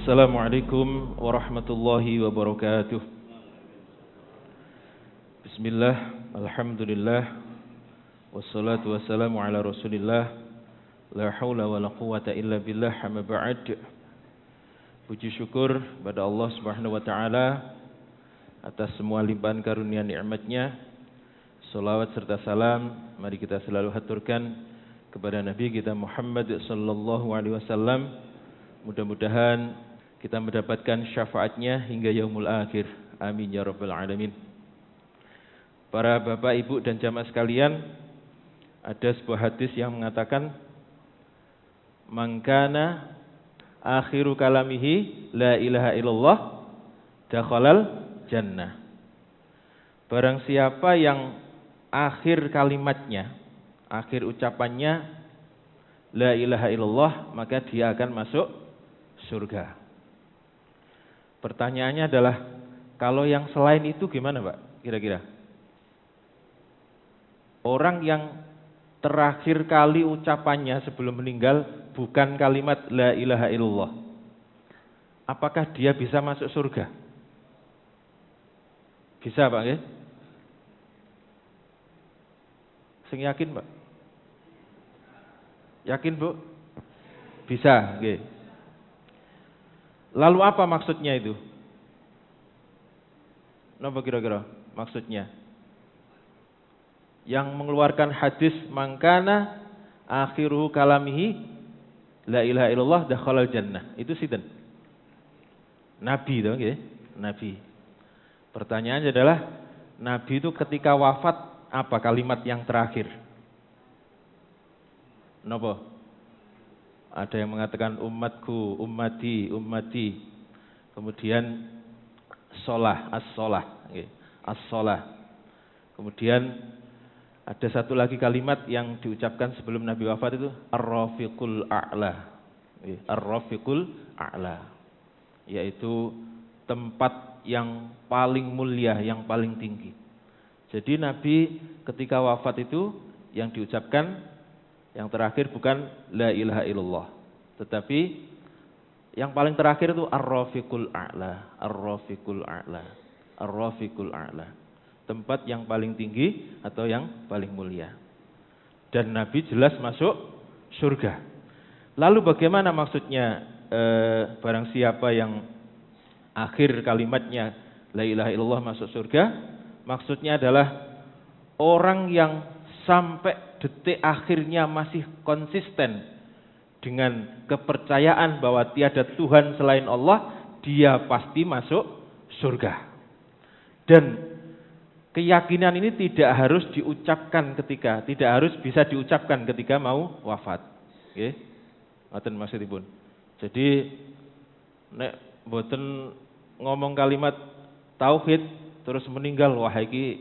Assalamualaikum warahmatullahi wabarakatuh. Bismillah, alhamdulillah, wassalatu wassalamu ala rasulillah, la hawla wa la quwata illa billah, amma ba'd. Puji syukur pada Allah subhanahu wa ta'ala atas semua limpahan karunia nikmatnya. Salawat serta salam mari kita selalu haturkan kepada Nabi kita Muhammad sallallahu alaihi wasallam. Mudah-mudahan kita mendapatkan syafaatnya hingga yaumul akhir. Amin ya rabbal alamin. Para bapak, ibu dan jamaah sekalian, ada sebuah hadis yang mengatakan, "Man kana akhiru kalamihi la ilaha illallah dakhalal jannah." Barang siapa yang akhir kalimatnya, akhir ucapannya la ilaha illallah, maka dia akan masuk surga. Pertanyaannya adalah, kalau yang selain itu gimana, Pak? Kira-kira orang yang terakhir kali ucapannya sebelum meninggal bukan kalimat la ilaha illallah, apakah dia bisa masuk surga? Bisa, Pak, ya? Sing yakin, Pak? Yakin, Bu? Bisa, nggih. Lalu apa maksudnya itu? Napa kira-kira maksudnya? Yang mengeluarkan hadis mangkana akhiru kalamihi la ilaha illallah dakhalal jannah. Itu sinten? Nabi toh, nggih? Nabi. Pertanyaannya adalah, Nabi itu ketika wafat apa kalimat yang terakhir? Napa? Ada yang mengatakan umatku, ummati, ummati. Kemudian sholah, as-sholah, okay. As-sholah. Kemudian ada satu lagi kalimat yang diucapkan sebelum Nabi wafat itu ar-rafiqul a'la. Okay. Ar-rafiqul a'la. Yaitu tempat yang paling mulia, yang paling tinggi. Jadi Nabi ketika wafat itu yang diucapkan yang terakhir bukan la ilaha illallah, tetapi yang paling terakhir itu ar-rafiqul a'la, ar-rafiqul a'la, ar-rafiqul a'la. Tempat yang paling tinggi atau yang paling mulia. Dan Nabi jelas masuk surga. Lalu bagaimana maksudnya barang siapa yang akhir kalimatnya la ilaha illallah masuk surga? Maksudnya adalah orang yang sampai detik akhirnya masih konsisten dengan kepercayaan bahwa tiada Tuhan selain Allah, dia pasti masuk surga. Dan keyakinan ini tidak harus diucapkan tidak harus bisa diucapkan ketika mau wafat. Nggih. Ngoten maksudipun. Jadi nek mboten ngomong kalimat tauhid terus meninggal, wah iki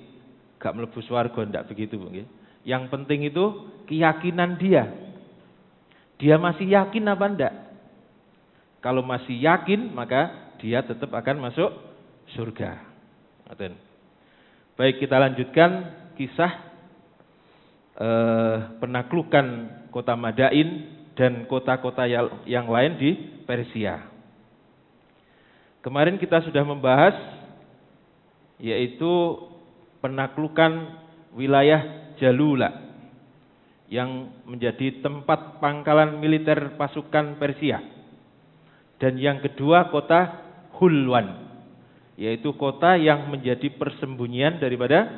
gak mlebu swarga, ndak begitu, nggih. Yang penting itu keyakinan dia. Dia masih yakin apa enggak? Kalau masih yakin, maka dia tetap akan masuk surga. Baik, kita lanjutkan kisah penaklukan kota Madain dan kota-kota yang lain di Persia. Kemarin kita sudah membahas yaitu penaklukan wilayah Jalula yang menjadi tempat pangkalan militer pasukan Persia. Dan yang kedua kota Hulwan, yaitu kota yang menjadi persembunyian daripada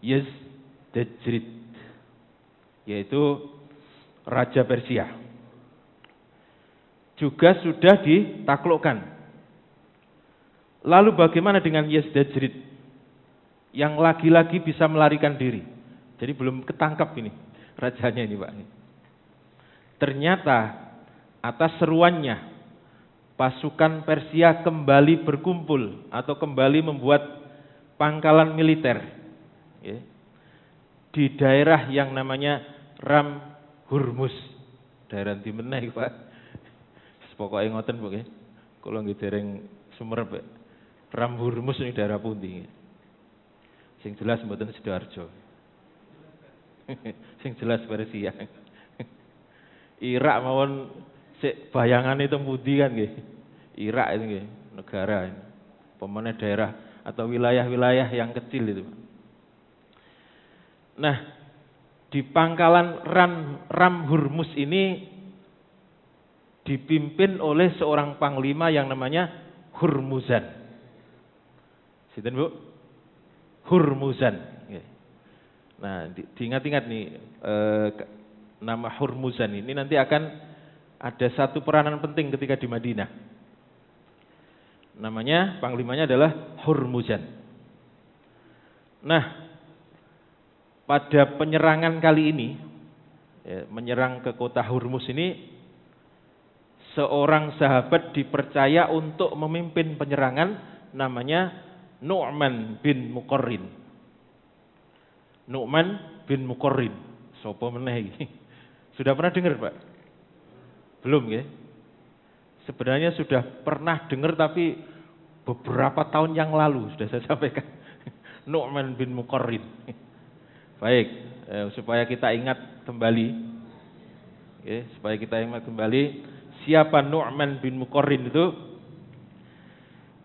Yazdajrid, yaitu Raja Persia. Juga sudah ditaklukkan. Lalu bagaimana dengan Yazdajrid yang lagi-lagi bisa melarikan diri? Jadi belum ketangkap ini rajanya ini, Pak. Ternyata atas seruannya pasukan Persia kembali berkumpul atau kembali membuat pangkalan militer di daerah yang namanya Ram Hurmus. Daerah di mana iki, Pak? Pokoke ngoten, Bu, nggih. Kula nggih dereng sumerep. Ram Hurmus ini daerah pundi? Sing jelas mboten Sidoarjo. Sing jelas Persia. Irak mawon sik bayangane teng pundi kan nggih. Irak itu nggih, negara ini. Pemene daerah atau wilayah-wilayah yang kecil itu. Nah, di pangkalan Ram Hurmuz ini dipimpin oleh seorang panglima yang namanya Hurmuzan. Sinten Bu? Hurmuzan. Nah, diingat-ingat nih nama Hurmuzan ini nanti akan ada satu peranan penting ketika di Madinah. Namanya, panglimanya adalah Hurmuzan. Nah, pada penyerangan kali ini, menyerang ke kota Hurmuz ini, seorang sahabat dipercaya untuk memimpin penyerangan, namanya Nu'man bin Muqarrin. Nu'man bin Muqarrin. Sopo meneh iki? Sudah pernah dengar, Pak? Belum ya? Sebenarnya sudah pernah dengar tapi beberapa tahun yang lalu sudah saya sampaikan. Nu'man bin Muqarrin. Baik, supaya kita ingat kembali. Supaya kita ingat kembali siapa Nu'man bin Muqarrin itu?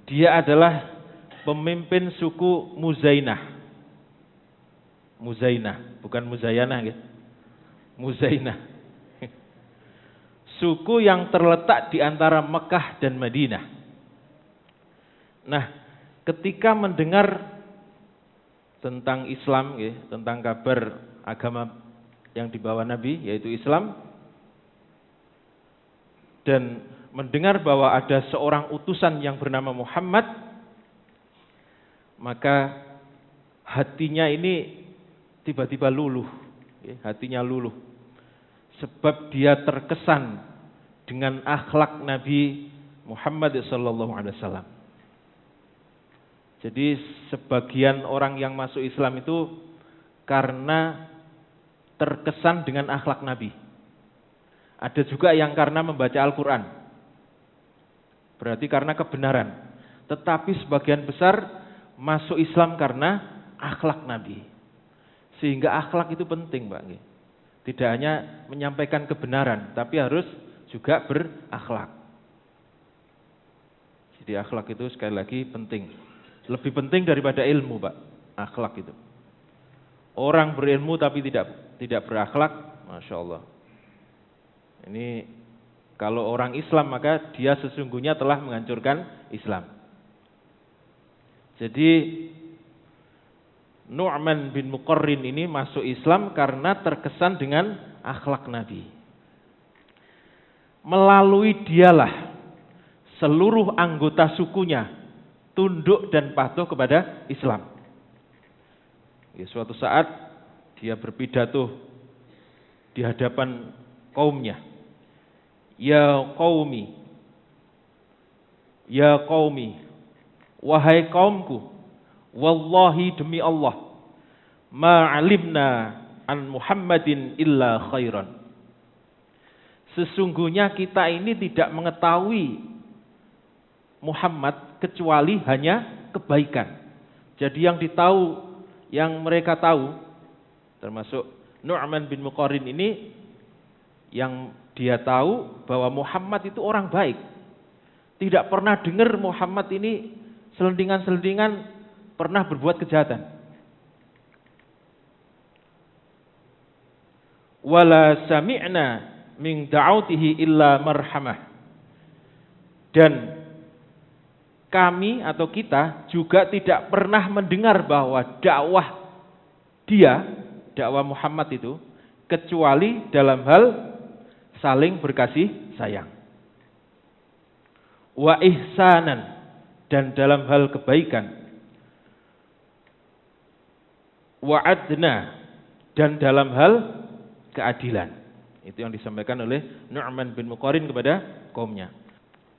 Dia adalah pemimpin suku Muzainah. Muzainah, bukan Muzayanah ya. Muzainah. Suku yang terletak di antara Mekah dan Madinah. Nah, ketika mendengar tentang Islam, ya, tentang kabar agama yang dibawa Nabi, yaitu Islam, dan mendengar bahwa ada seorang utusan yang bernama Muhammad, maka hatinya ini tiba-tiba luluh, ya, hatinya luluh, sebab dia terkesan dengan akhlak Nabi Muhammad SAW. Jadi sebagian orang yang masuk Islam itu karena terkesan dengan akhlak Nabi. Ada juga yang karena membaca Al-Quran, berarti karena kebenaran. Tetapi sebagian besar masuk Islam karena akhlak Nabi. Sehingga akhlak itu penting, Pak. Tidak hanya menyampaikan kebenaran, tapi harus juga berakhlak. Jadi akhlak itu sekali lagi penting. Lebih penting daripada ilmu, Pak. Akhlak itu. Orang berilmu tapi tidak berakhlak, Masya Allah. Ini kalau orang Islam maka dia sesungguhnya telah menghancurkan Islam. Jadi Nu'man bin Muqarrin ini masuk Islam karena terkesan dengan akhlak Nabi. Melalui dialah seluruh anggota sukunya tunduk dan patuh kepada Islam. Ya, suatu saat dia berpidato di hadapan kaumnya. Ya qaumi, wahai kaumku, wallahi demi Allah, ma'alimna an Muhammadin illa khairan. Sesungguhnya kita ini tidak mengetahui Muhammad kecuali hanya kebaikan. Jadi yang mereka tahu, termasuk Nu'man bin Muqarrin ini, yang dia tahu bahwa Muhammad itu orang baik. Tidak pernah dengar Muhammad ini selentingan-selentingan pernah berbuat kejahatan. Wala sami'na min da'autihi illa marhamah. Dan kami atau kita juga tidak pernah mendengar bahwa dakwah Muhammad itu kecuali dalam hal saling berkasih sayang. Wa ihsanan, dan dalam hal kebaikan. Wa adna, dan dalam hal keadilan. Itu yang disampaikan oleh Nu'man bin Muqarrin kepada kaumnya.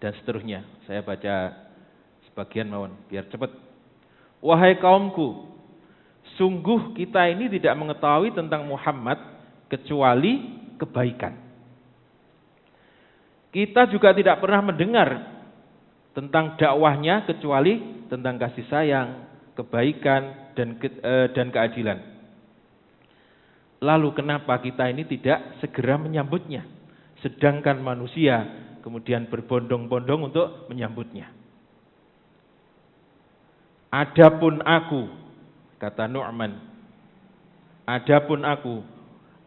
Dan seterusnya. Saya baca sebagian mawon biar cepat. Wahai kaumku, sungguh kita ini tidak mengetahui tentang Muhammad kecuali kebaikan. Kita juga tidak pernah mendengar tentang dakwahnya kecuali tentang kasih sayang, kebaikan, dan keadilan. Lalu kenapa kita ini tidak segera menyambutnya? Sedangkan manusia kemudian berbondong-bondong untuk menyambutnya. Adapun aku, kata Nu'man, adapun aku,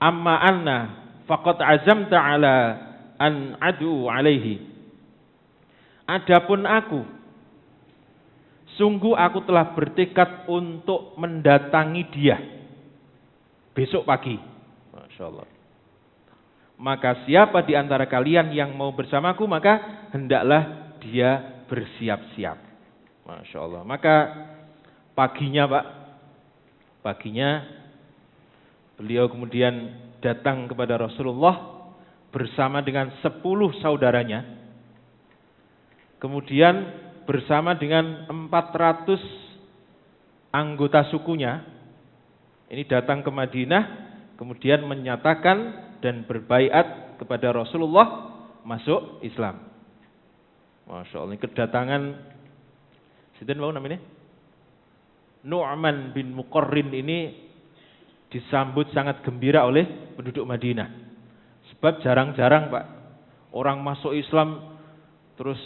amma anna faqad azamta ala an adu alaihi. Adapun aku, sungguh aku telah bertekad untuk mendatangi dia besok pagi. Masya Allah. Maka siapa di antara kalian yang mau bersamaku, maka hendaklah dia bersiap-siap. Masya Allah. Maka paginya Pak, paginya beliau kemudian datang kepada Rasulullah bersama dengan 10 saudaranya. Kemudian bersama dengan 400 anggota sukunya. Ini datang ke Madinah, kemudian menyatakan dan berbaiat kepada Rasulullah masuk Islam. Masya Allah, ini kedatangan Sinten mau namanya? Nu'man bin Muqarrin ini disambut sangat gembira oleh penduduk Madinah. Sebab jarang-jarang Pak, orang masuk Islam terus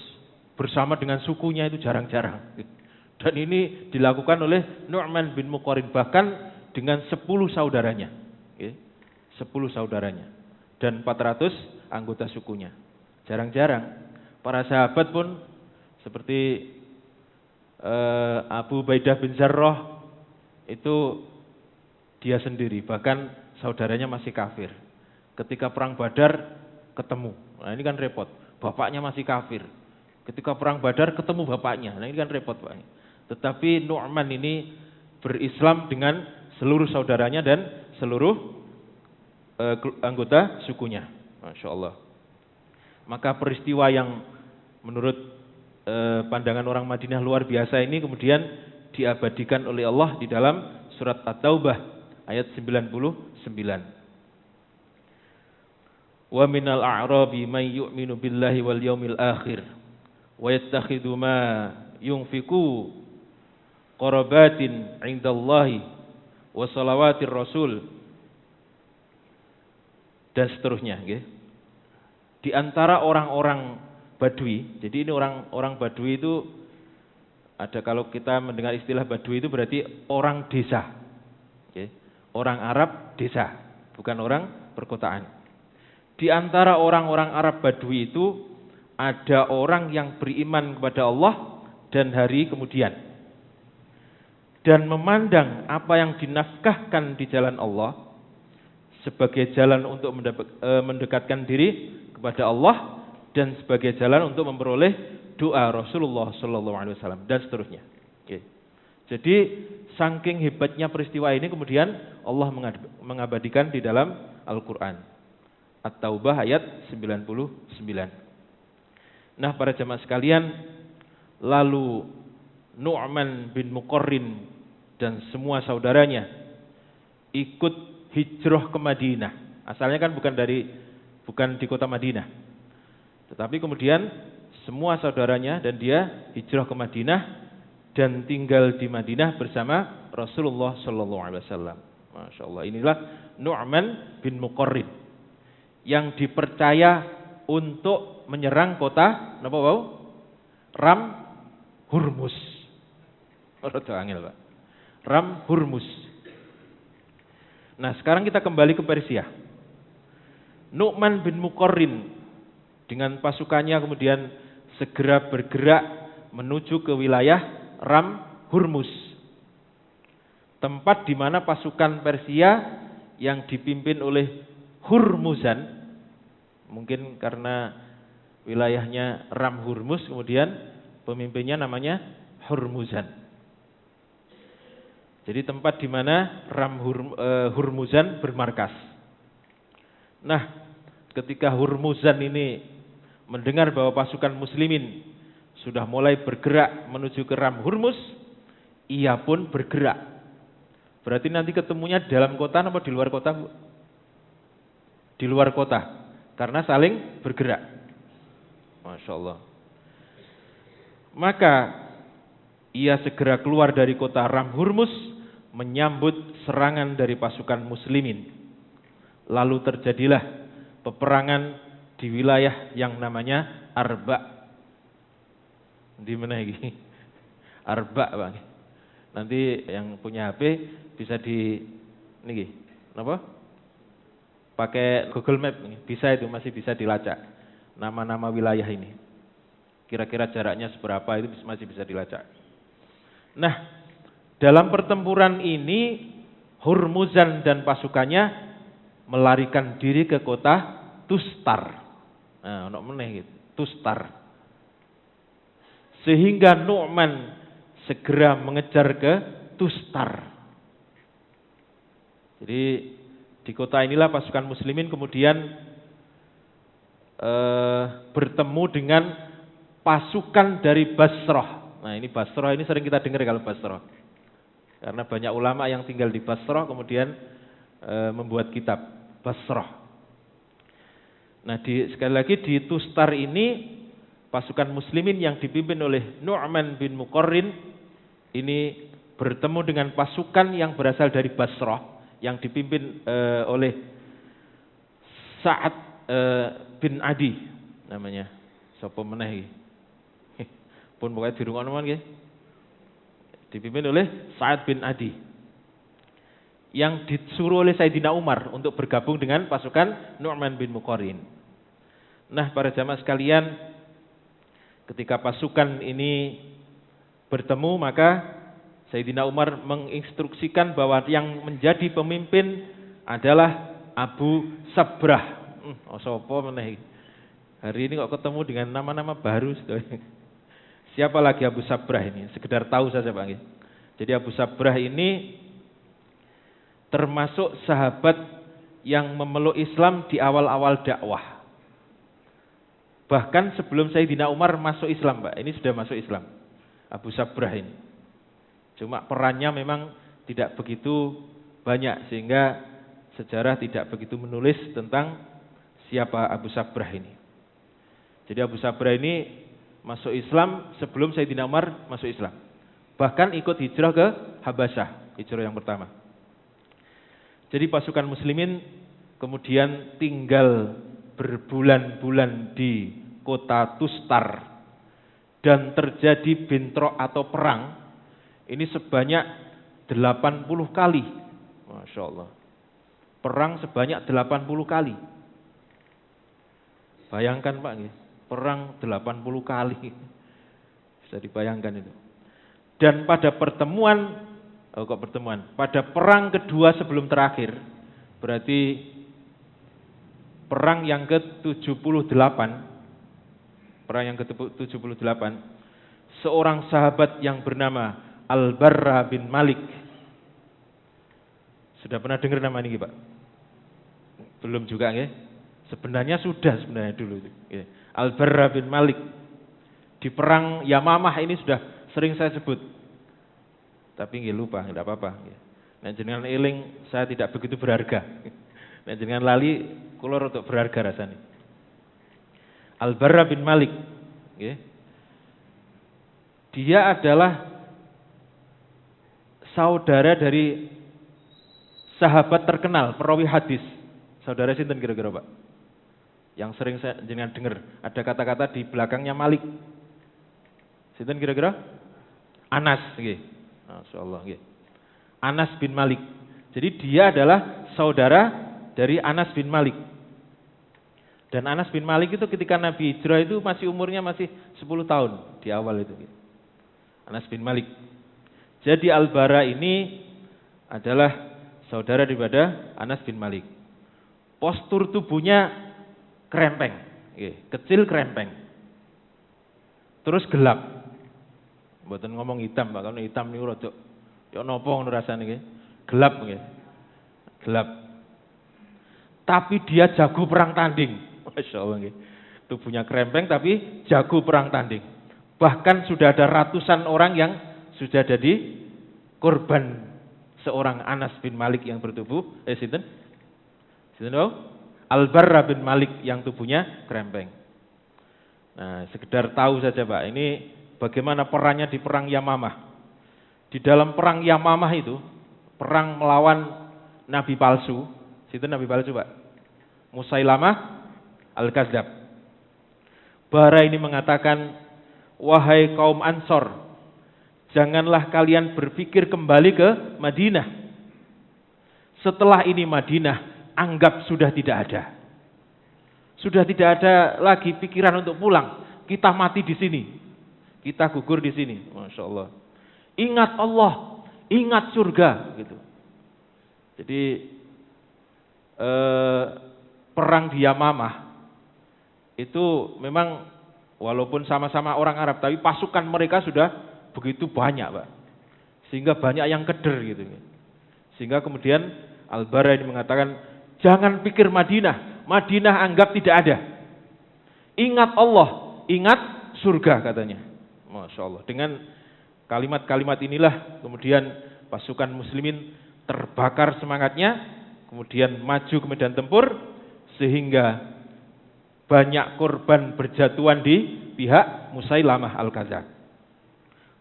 bersama dengan sukunya, itu jarang-jarang. Dan ini dilakukan oleh Nu'man bin Muqarrin, bahkan dengan 10 saudaranya. 10 saudaranya dan 400 anggota sukunya. Jarang-jarang. Para sahabat pun seperti Abu Ubaidah bin Jarrah itu dia sendiri, bahkan saudaranya masih kafir. Ketika perang Badar ketemu. Nah, ini kan repot. Bapaknya masih kafir. Ketika perang Badar ketemu bapaknya. Nah, ini kan repot, Pak. Tetapi Nu'man ini berislam dengan seluruh saudaranya dan seluruh anggota sukunya. Masya Allah. Maka peristiwa yang menurut pandangan orang Madinah luar biasa ini kemudian diabadikan oleh Allah di dalam surat At-Taubah ayat 99. Wa minal a'rabi may yu'minu billahi wal yaumil akhir wa yattakhidhu ma yunfiqu qarabatin 'indallahi wa salawatir rasul dan seterusnya, nggih. Di antara orang-orang Badui, jadi ini orang Badui itu ada, kalau kita mendengar istilah Badui itu berarti orang desa, okay. Orang Arab desa, bukan orang perkotaan. Di antara orang-orang Arab Badui itu ada orang yang beriman kepada Allah dan hari kemudian, dan memandang apa yang dinafkahkan di jalan Allah sebagai jalan untuk mendekatkan diri kepada Allah dan sebagai jalan untuk memperoleh doa Rasulullah SAW dan seterusnya. Oke. Jadi saking hebatnya peristiwa ini kemudian Allah mengabadikan di dalam Al-Quran. At-Taubah ayat 99. Nah, para jamaah sekalian, lalu Nu'man bin Muqarrin dan semua saudaranya ikut hijrah ke Madinah. Asalnya kan bukan di kota Madinah. Tetapi kemudian semua saudaranya dan dia hijrah ke Madinah dan tinggal di Madinah bersama Rasulullah SAW. Masya Allah, inilah Nu'man bin Muqarrin yang dipercaya untuk menyerang kota napa wau? Ram Hurmus. Angel, Pak. Ram Hurmus. Nah, sekarang kita kembali ke Persia. Nu'man bin Muqarrin dengan pasukannya kemudian segera bergerak menuju ke wilayah Ram Hurmus, tempat di mana pasukan Persia yang dipimpin oleh Hurmuzan, mungkin karena wilayahnya Ram Hurmus kemudian pemimpinnya namanya Hurmuzan. Jadi tempat di mana Hurmuzan bermarkas. Nah, ketika Hurmuzan ini mendengar bahwa pasukan muslimin sudah mulai bergerak menuju ke Ram Hurmus, ia pun bergerak. Berarti nanti ketemunya di dalam kota atau di luar kota, Bu? Di luar kota, karena saling bergerak. Masya Allah. Maka ia segera keluar dari kota Ram Hurmus menyambut serangan dari pasukan muslimin. Lalu terjadilah peperangan di wilayah yang namanya Arba. Di mana iki? Arba, Bang. Nanti yang punya HP bisa di niki, napa? Pakai Google Map nih. Bisa itu, masih bisa dilacak nama-nama wilayah ini. Kira-kira jaraknya seberapa itu masih bisa dilacak. Nah, dalam pertempuran ini Hurmuzan dan pasukannya melarikan diri ke kota Tustar. Nah, ono meneh gitu, Tustar. Sehingga Nu'man segera mengejar ke Tustar. Jadi di kota inilah pasukan muslimin kemudian bertemu dengan pasukan dari Basrah. Nah, ini Basrah ini sering kita dengar kalau Basrah. Karena banyak ulama yang tinggal di Basrah kemudian membuat kitab Basrah. Nah, sekali lagi di Tustar ini pasukan muslimin yang dipimpin oleh Nu'man bin Muqarrin ini bertemu dengan pasukan yang berasal dari Basrah yang dipimpin oleh Sa'ad bin Adi namanya. Sapa meneh iki? Pun pokoknya dirungokno mawon nggih. Dipimpin oleh Sa'ad bin Adi. Yang disuruh oleh Sayyidina Umar untuk bergabung dengan pasukan Nu'man bin Muqarrin. Nah, para jamaah sekalian, ketika pasukan ini bertemu, maka Sayyidina Umar menginstruksikan bahwa yang menjadi pemimpin adalah Abu Sabrah. Sapa meneh? Hari ini kok ketemu dengan nama-nama baru. Siapa lagi Abu Sabrah ini? Sekedar tahu saja, Pak. Jadi Abu Sabrah ini termasuk sahabat yang memeluk Islam di awal-awal dakwah. Bahkan sebelum Sayyidina Umar masuk Islam, Pak. Ini sudah masuk Islam. Abu Sabrah ini. Cuma perannya memang tidak begitu banyak sehingga sejarah tidak begitu menulis tentang siapa Abu Sabrah ini. Jadi Abu Sabrah ini masuk Islam sebelum Sayyidina Umar masuk Islam. Bahkan ikut hijrah ke Habasyah, hijrah yang pertama. Jadi pasukan muslimin kemudian tinggal berbulan-bulan di kota Tustar dan terjadi bentrok atau perang ini sebanyak 80 kali. Masya Allah. Perang sebanyak 80 kali. Bayangkan, Pak, perang 80 kali. Bisa dibayangkan itu. Dan pada pada perang kedua sebelum terakhir, berarti perang yang ke-78, seorang sahabat yang bernama Al-Barra bin Malik. Sudah pernah dengar nama ini, Pak? Belum juga, ya? Sebenarnya dulu. Al-Barra bin Malik. Di perang Yamamah ini sudah sering saya sebut. Tapi nggih lupa, tidak apa-apa. Nek jenengan eling, saya tidak begitu berharga. Nek jenengan lali, kula rada berharga rasanya. Al-Barra bin Malik, dia adalah saudara dari sahabat terkenal perawi hadis. Saudara sinten kira-kira, Pak? Yang sering saya jenengan dengar, ada kata-kata di belakangnya Malik. Sinten kira-kira? Anas, nggih. Masyaallah, nggih. Anas bin Malik. Jadi dia adalah saudara dari Anas bin Malik. Dan Anas bin Malik itu ketika Nabi hijrah itu umurnya masih 10 tahun di awal itu. Anas bin Malik. Jadi Al-Bara ini adalah saudara daripada Anas bin Malik. Postur tubuhnya krempeng, kecil krempeng. Terus gelap. Mboten ngomong hitam, Pak. Kalau hitam niku rada yo napa ngono rasane nggih. Gelap nggih. Gelap. Tapi dia jago perang tanding. Masyaallah nggih. Tubuhnya krempeng tapi jago perang tanding. Bahkan sudah ada ratusan orang yang sudah jadi korban seorang Anas bin Malik yang bertubuh sinten? Al-Barra bin Malik yang tubuhnya krempeng. Nah, sekedar tahu saja, Pak. Ini bagaimana perannya di perang Yamamah. Di dalam perang Yamamah itu, perang melawan nabi palsu. Sinten nabi palsu, Pak? Musailamah Al-Kadzab. Bara ini mengatakan, wahai kaum Ansor, janganlah kalian berpikir kembali ke Madinah. Setelah ini Madinah anggap sudah tidak ada. Sudah tidak ada lagi pikiran untuk pulang. Kita mati di sini. Kita gugur di sini. Masya Allah. Ingat Allah, ingat surga. Gitu. Jadi perang di Yamamah itu memang walaupun sama-sama orang Arab, tapi pasukan mereka sudah begitu banyak, Pak. Sehingga banyak yang keder gitu. Sehingga kemudian Al-Bara ini mengatakan, jangan pikir Madinah. Madinah anggap tidak ada. Ingat Allah, ingat surga katanya. Masya Allah. Dengan kalimat-kalimat inilah kemudian pasukan muslimin terbakar semangatnya, kemudian maju ke medan tempur, sehingga banyak korban berjatuhan di pihak Musailamah Al-Kadzab.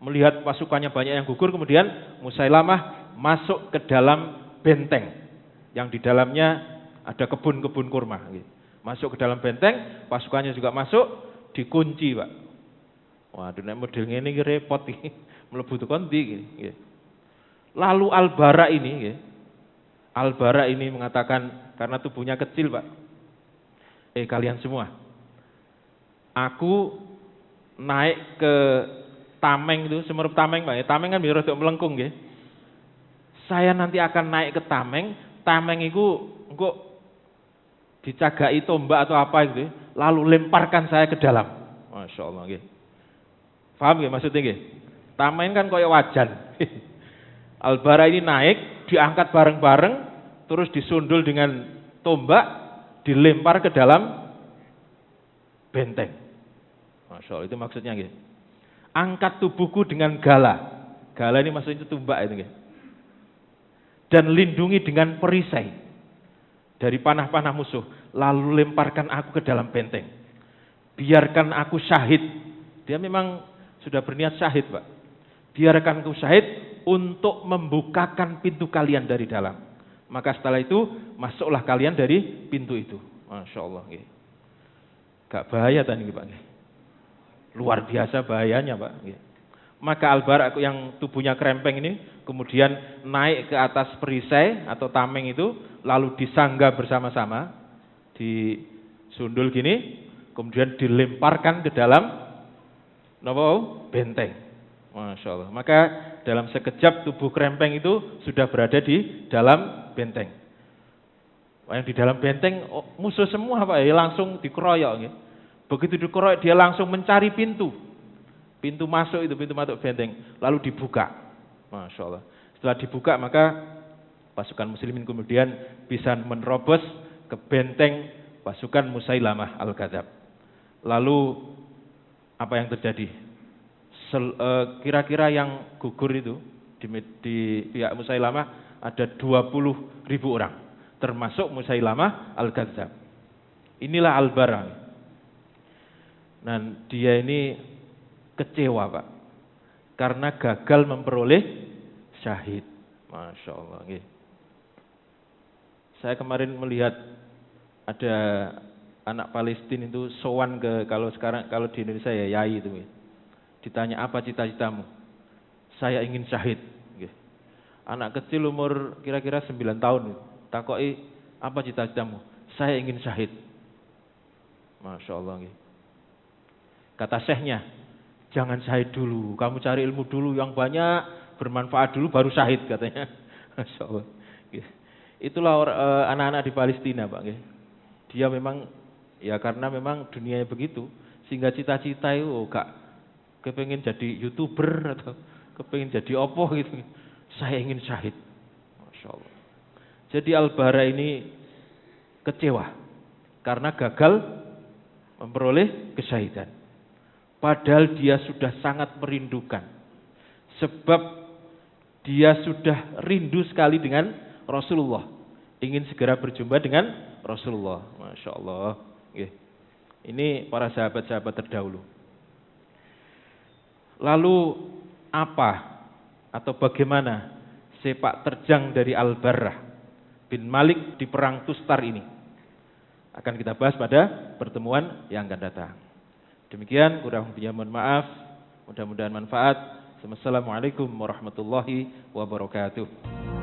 Melihat pasukannya banyak yang gugur, kemudian Musailamah masuk ke dalam benteng yang di dalamnya ada kebun-kebun kurma. Masuk ke dalam benteng, pasukannya juga masuk, dikunci, Pak. Waduh, nek model ngene iki repot iki, mlebu tekan ndi. Lalu Al-Bara ini mengatakan, karena tubuhnya kecil, Pak. Kalian semua, aku naik ke tameng itu, Semerup Tameng, Pak. Tameng kan biar rodok melengkung nggih. Saya nanti akan naik ke tameng. Tameng itu engko dicagai tombak atau apa gitu, lalu lemparkan saya ke dalam. Masya Allah nggih. Paham nggih maksudnya nggih? Tameng kan koyo wajan. Al-Bara ini naik, diangkat bareng-bareng, terus disundul dengan tombak, dilempar ke dalam benteng. Masya Allah, itu maksudnya gitu. Angkat tubuhku dengan gala. Gala ini maksudnya tombak itu gitu. Dan lindungi dengan perisai dari panah-panah musuh. Lalu lemparkan aku ke dalam benteng. Biarkan aku syahid. Dia memang sudah berniat syahid, Pak. Biarkan aku syahid untuk membukakan pintu kalian dari dalam. Maka setelah itu masuklah kalian dari pintu itu. Masya Allah. Gak bahaya tadi Pak. Luar biasa bahayanya Pak. Maka Al-Bara yang tubuhnya krempeng ini kemudian naik ke atas perisai atau tameng itu, lalu disangga bersama-sama, disundul gini, kemudian dilemparkan ke dalam benteng. Masya Allah. Maka dalam sekejap tubuh krempeng itu sudah berada di dalam benteng. Yang di dalam benteng musuh semua Pak, langsung dikeroyok. Begitu dikeroyok dia langsung mencari pintu masuk itu, pintu masuk benteng, lalu dibuka. Masya Allah. Setelah dibuka maka pasukan muslimin kemudian bisa menerobos ke benteng pasukan Musailamah Al-Kadzab. Lalu apa yang terjadi? Kira-kira yang gugur itu di pihak Musailamah ada 20.000 orang, termasuk Musailamah Al-Kadzab. Inilah Al-Bara. Dan dia ini kecewa Pak, karena gagal memperoleh syahid. Masya Allah. Saya kemarin melihat ada anak Palestina itu sowan ke, kalau di Indonesia ya yai itu. Ditanya apa cita-citamu? Saya ingin syahid. Anak kecil umur kira-kira 9 tahun. Takoki apa cita-citamu? Saya ingin syahid. Masya Allah. Kata syekhnya, jangan syahid dulu. Kamu cari ilmu dulu yang banyak, bermanfaat dulu, baru syahid katanya. Masya Allah. Itulah anak-anak di Palestina Pak. Dia memang, ya karena memang dunianya begitu, sehingga cita-cita itu gak kepengen jadi YouTuber atau kepengen jadi opo gitu. Saya ingin syahid. Masya Allah. Jadi Al-Bara ini kecewa karena gagal memperoleh kesyahidan. Padahal dia sudah sangat merindukan. Sebab dia sudah rindu sekali dengan Rasulullah. Ingin segera berjumpa dengan Rasulullah. Masya Allah. Ini para sahabat-sahabat terdahulu. Lalu apa atau bagaimana sepak terjang dari Al-Barrah bin Malik di perang Tustar ini? akan kita bahas pada pertemuan yang akan datang. Demikian, kurang lebihnya mohon maaf. Mudah-mudahan manfaat. Wassalamualaikum warahmatullahi wabarakatuh.